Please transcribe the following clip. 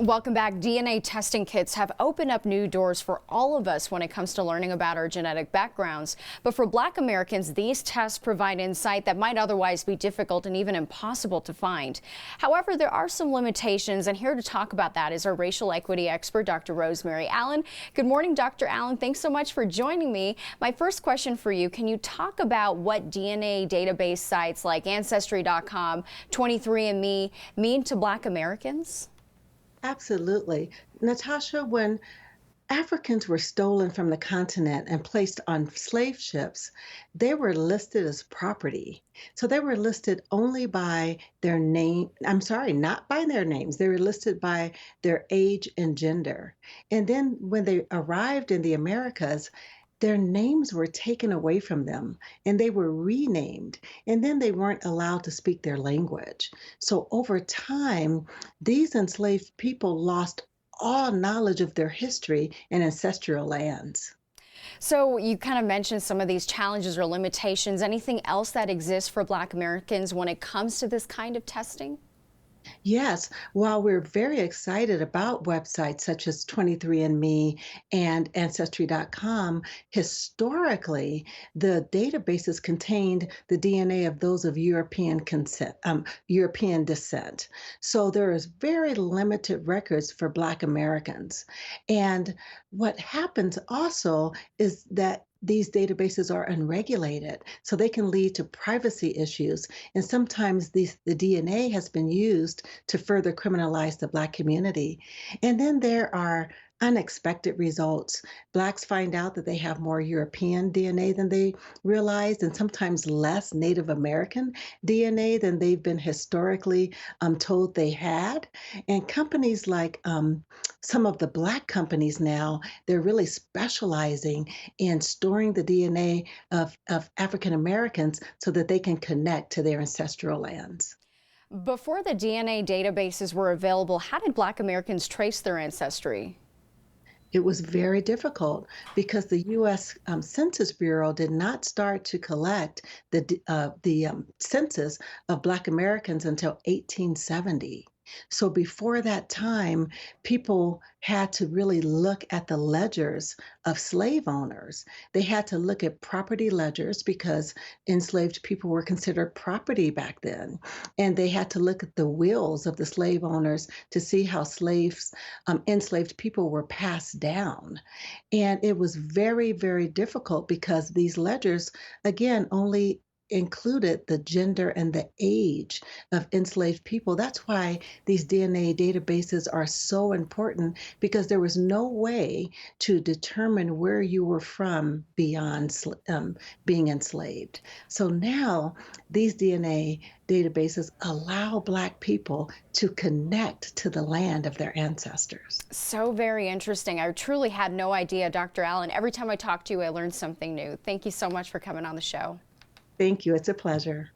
Welcome back. DNA testing kits have opened up new doors for all of us when it comes to learning about our genetic backgrounds. But for Black Americans, these tests provide insight that might otherwise be difficult and even impossible to find. However, there are some limitations, and here to talk about that is our racial equity expert, Dr. Rosemary Allen. Good morning, Dr. Allen. Thanks so much for joining me. My first question for you, can you talk about what DNA database sites like Ancestry.com, 23andMe mean to Black Americans? Absolutely. Natasha, when Africans were stolen from the continent and placed on slave ships, they were listed as property. So they were listed only by their name. I'm sorry, not by their names. They were listed by their age and gender. And then when they arrived in the Americas, their names were taken away from them and they were renamed. And then they weren't allowed to speak their language. So over time, these enslaved people lost all knowledge of their history and ancestral lands. So you kind of mentioned some of these challenges or limitations. Anything else that exists for Black Americans when it comes to this kind of testing? Yes, while we're very excited about websites such as 23andMe and Ancestry.com, historically, the databases contained the DNA of those of European descent. So there is very limited records for Black Americans. And what happens also is that these databases are unregulated, so they can lead to privacy issues. And sometimes the DNA has been used to further criminalize the Black community. And then there are unexpected results. Blacks find out that they have more European DNA than they realized, and sometimes less Native American DNA than they've been historically told they had. And companies like some of the Black companies now, they're really specializing in storing the DNA of African Americans so that they can connect to their ancestral lands. Before the DNA databases were available, how did Black Americans trace their ancestry? It was very difficult because the U.S. Census Bureau did not start to collect the census of Black Americans until 1870. So before that time, people had to really look at the ledgers of slave owners. They had to look at property ledgers because enslaved people were considered property back then. And they had to look at the wills of the slave owners to see how enslaved people were passed down. And it was very, very difficult because these ledgers, again, only included the gender and the age of enslaved people. That's why these DNA databases are so important because there was no way to determine where you were from beyond being enslaved. So now these DNA databases allow Black people to connect to the land of their ancestors. So very interesting. I truly had no idea, Dr. Allen. Every time I talk to you, I learn something new. Thank you so much for coming on the show. Thank you. It's a pleasure.